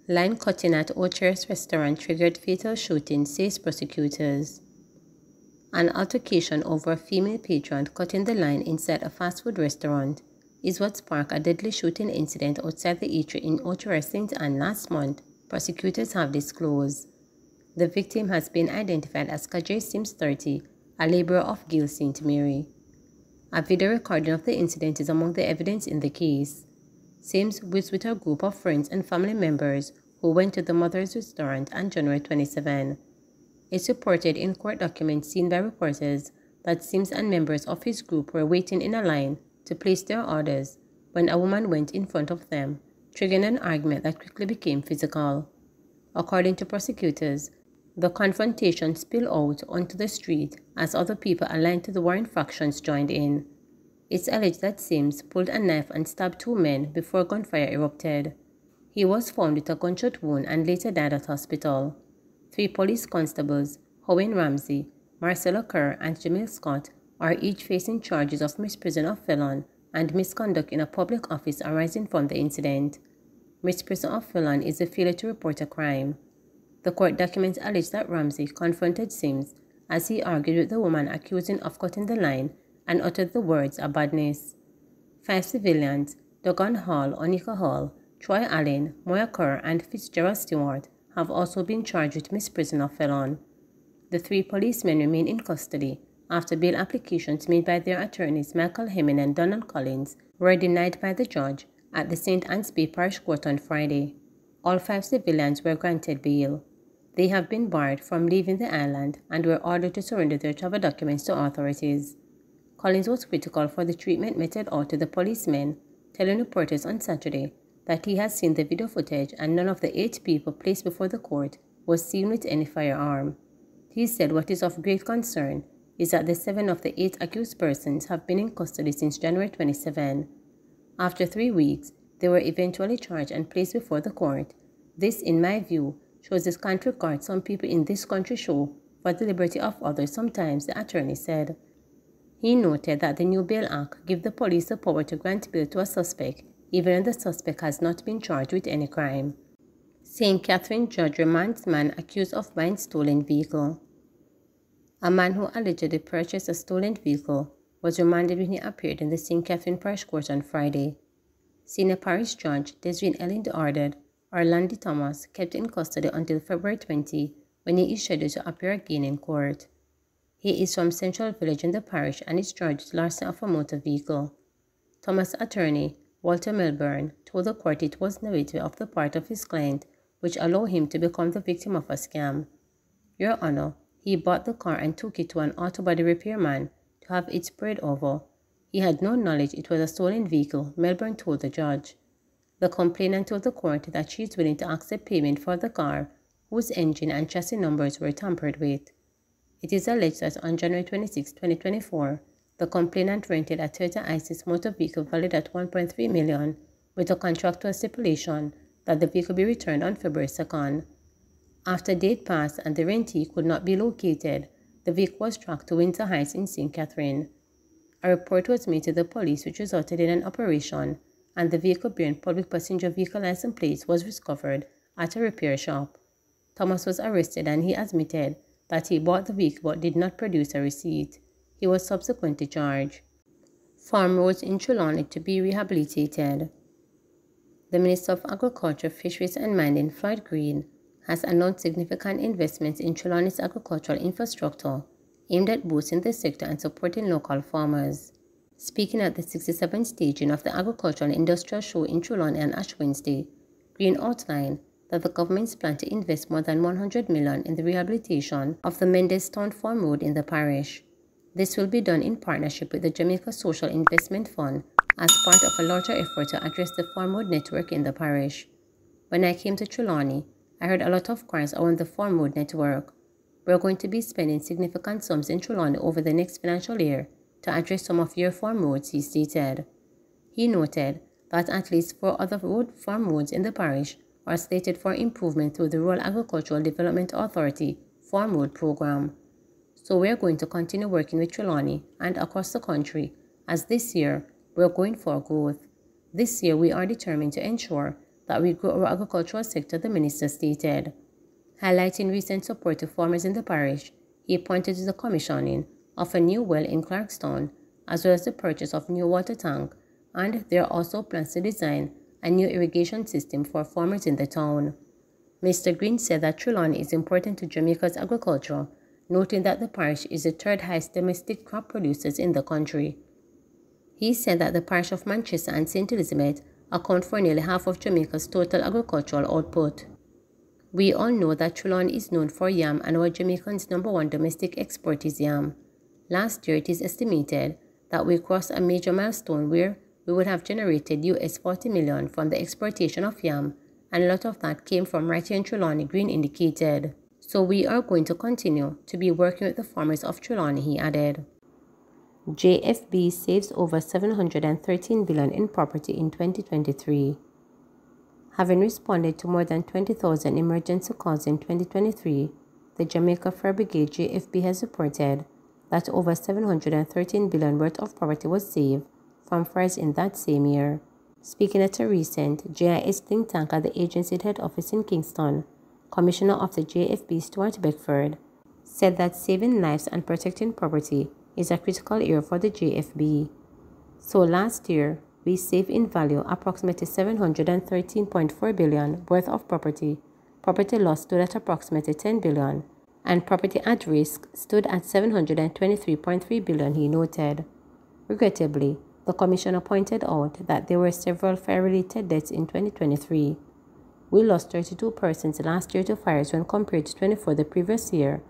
Line cutting at Ocher's restaurant triggered fatal shooting, says prosecutors. An altercation over a female patron cutting the line inside a fast food restaurant is what sparked a deadly shooting incident outside the eatery in Ocher, St. Anne last month, prosecutors have disclosed. The victim has been identified as Kajay Sims 30, a laborer of Gill St. Mary. A video recording of the incident is among the evidence in the case. Sims was with a group of friends and family members who went to the mother's restaurant on January 27. It's reported in court documents seen by reporters that Sims and members of his group were waiting in a line to place their orders when a woman went in front of them, triggering an argument that quickly became physical. According to prosecutors, the confrontation spilled out onto the street as other people aligned to the warring factions joined in. It's alleged that Sims pulled a knife and stabbed two men before gunfire erupted. He was found with a gunshot wound and later died at hospital. 3 police constables, Howen Ramsey, Marcelo Kerr, and Jamil Scott, are each facing charges of misprision of felon and misconduct in a public office arising from the incident. Misprision of felon is a failure to report a crime. The court documents allege that Ramsey confronted Sims as he argued with the woman accused him of cutting the line and uttered the words a badness. 5 civilians, Dogon Hall, Onika Hall, Troy Allen, Moya Kerr, and Fitzgerald Stewart, have also been charged with misprision of felon. The 3 policemen remain in custody after bail applications made by their attorneys Michael Hemming and Donald Collins were denied by the judge at the St. Anne's Bay Parish Court on Friday. All 5 civilians were granted bail. They have been barred from leaving the island and were ordered to surrender their travel documents to authorities. Collins was critical for the treatment meted out to the policemen, telling reporters on Saturday that he has seen the video footage and none of the 8 people placed before the court was seen with any firearm. He said what is of great concern is that the 7 of the 8 accused persons have been in custody since January 27. After 3 weeks, they were eventually charged and placed before the court. This, in my view, shows the scant regard some people in this country show for the liberty of others sometimes, the attorney said. He noted that the new Bail Act gives the police the power to grant bail to a suspect, even when the suspect has not been charged with any crime. St. Catherine judge remands man accused of buying stolen vehicle. A man who allegedly purchased a stolen vehicle was remanded when he appeared in the St. Catherine Parish Court on Friday. Senior Parish Judge Desiree Ellen ordered Orlando Thomas kept in custody until February 20, when he is scheduled to appear again in court. He is from Central Village in the parish and is charged with larceny of a motor vehicle. Thomas' attorney, Walter Milburn, told the court it was narrative of the part of his client which allowed him to become the victim of a scam. Your Honor, he bought the car and took it to an auto body repairman to have it sprayed over. He had no knowledge it was a stolen vehicle, Milburn told the judge. The complainant told the court that she is willing to accept payment for the car, whose engine and chassis numbers were tampered with. It is alleged that on January 26, 2024, the complainant rented a Toyota Isis motor vehicle valued at $1.3 million, with a contractual stipulation that the vehicle be returned on February 2nd. After date passed and the rentee could not be located, the vehicle was tracked to Windsor Heights in St. Catherine. A report was made to the police which resulted in an operation, and the vehicle bearing public passenger vehicle license plates was discovered at a repair shop. Thomas was arrested and he admitted that he bought the vehicle but did not produce a receipt. He was subsequently charged. Farm roads in Trelawney to be rehabilitated. The Minister of Agriculture, Fisheries and Mining, Floyd Green, has announced significant investments in Trelawney's agricultural infrastructure aimed at boosting the sector and supporting local farmers. Speaking at the 67th staging of the Agricultural and Industrial Show in Trelawney on Ash Wednesday, Green outlined that the government's plan to invest more than $100 million in the rehabilitation of the Mendestown Farm Road in the parish. This will be done in partnership with the Jamaica Social Investment Fund as part of a larger effort to address the farm road network in the parish. When I came to Trelawney, I heard a lot of cries around the farm road network. We're going to be spending significant sums in Trelawney over the next financial year to address some of your farm roads, he stated. He noted that at least 4 other farm roads in the parish are slated for improvement through the Rural Agricultural Development Authority Farm Road program. So we are going to continue working with Trelawney and across the country, as this year we are going for growth. This year we are determined to ensure that we grow our agricultural sector, the minister stated. Highlighting recent support to farmers in the parish, he pointed to the commissioning of a new well in Clarkstown, as well as the purchase of new water tank, and there are also plans to design a new irrigation system for farmers in the town. Mr. Green said that Trelawney is important to Jamaica's agriculture, noting that the parish is the third highest domestic crop producers in the country. He said that the parish of Manchester and St. Elizabeth account for nearly half of Jamaica's total agricultural output. We all know that Trelawney is known for yam, and our Jamaicans' #1 domestic export is yam. Last year, it is estimated that we crossed a major milestone where we would have generated US $40 million from the exportation of yam, and a lot of that came from right here in Trelawney, Green indicated. So we are going to continue to be working with the farmers of Trelawney, he added. JFB saves over $713 billion in property in 2023. Having responded to more than 20,000 emergency calls in 2023, the Jamaica Fire Brigade JFB has reported that over $713 billion worth of property was saved from fires in that same year. Speaking at a recent JIS think tank at the agency's head office in Kingston, Commissioner of the JFB Stuart Beckford said that saving lives and protecting property is a critical area for the JFB. So last year, we saved in value approximately $713.4 billion worth of property. Property loss stood at approximately $10 billion, and property at risk stood at $723.3 billion, he noted. Regrettably, the Commissioner pointed out that there were several fire-related deaths in 2023. We lost 32 persons last year to fires when compared to 24 the previous year,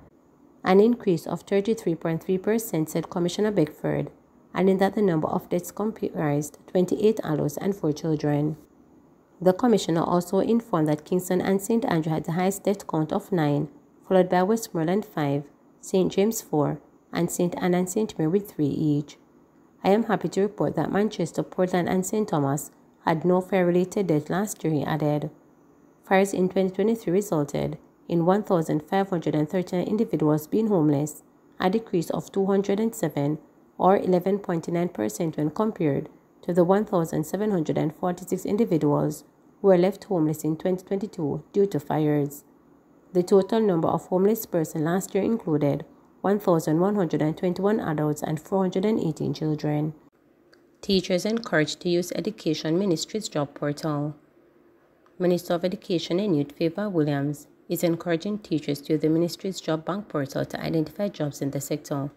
an increase of 33.3%, said Commissioner Beckford, adding that the number of deaths comprised 28 adults and 4 children. The Commissioner also informed that Kingston and St. Andrew had the highest death count of 9, followed by Westmoreland 5, St. James 4, and St. Anne and St. Mary with 3 each. I am happy to report that Manchester, Portland, and St. Thomas had no fire-related deaths last year, he added. Fires in 2023 resulted in 1,539 individuals being homeless, a decrease of 207 or 11.9% when compared to the 1,746 individuals who were left homeless in 2022 due to fires. The total number of homeless persons last year included 1,121 adults and 418 children. Teachers encouraged to use Education Ministry's job portal. Minister of Education and Youth Favour Williams is encouraging teachers to use the ministry's job bank portal to identify jobs in the sector.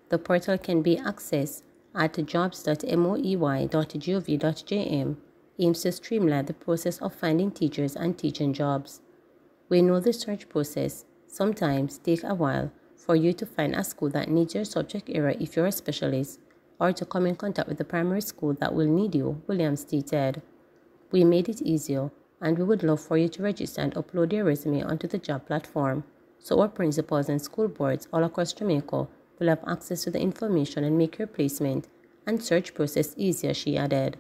The portal can be accessed at jobs.moey.gov.jm, aims to streamline the process of finding teachers and teaching jobs. We know the search process sometimes takes a while for you to find a school that needs your subject area if you're a specialist, or to come in contact with the primary school that will need you, Williams stated. We made it easier, and we would love for you to register and upload your resume onto the job platform, so our principals and school boards all across Jamaica will have access to the information and make your placement and search process easier, she added.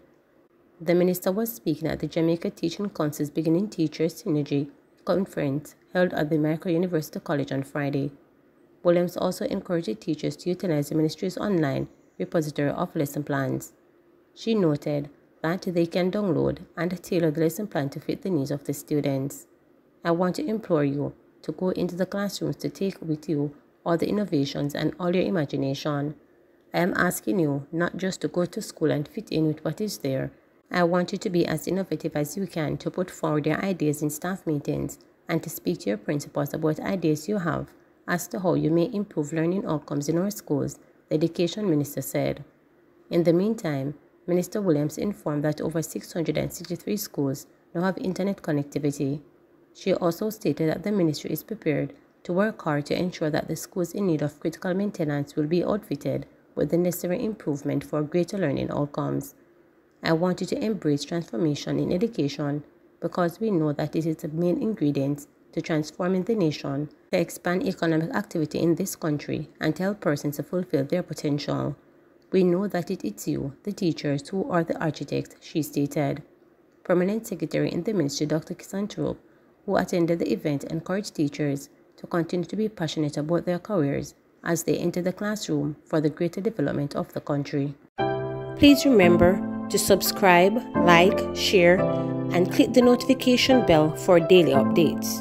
The minister was speaking at the Jamaica Teaching Council's Beginning Teachers Synergy conference held at the American University College on Friday. Williams also encouraged teachers to utilize the ministry's online repository of lesson plans. She noted that they can download and tailor the lesson plan to fit the needs of the students. I want to implore you to go into the classrooms to take with you all the innovations and all your imagination. I am asking you not just to go to school and fit in with what is there. I want you to be as innovative as you can, to put forward your ideas in staff meetings and to speak to your principals about ideas you have as to how you may improve learning outcomes in our schools, the Education Minister said. In the meantime, Minister Williams informed that over 663 schools now have internet connectivity. She also stated that the ministry is prepared to work hard to ensure that the schools in need of critical maintenance will be outfitted with the necessary improvement for greater learning outcomes. I want you to embrace transformation in education because we know that it is the main ingredient to transforming the nation, to expand economic activity in this country, and to help persons to fulfill their potential. We know that it is you, the teachers, who are the architects, she stated. Permanent Secretary in the Ministry, Dr. Kisan Troop, who attended the event, encouraged teachers to continue to be passionate about their careers as they enter the classroom for the greater development of the country. Please remember to subscribe, like, share, and click the notification bell for daily updates.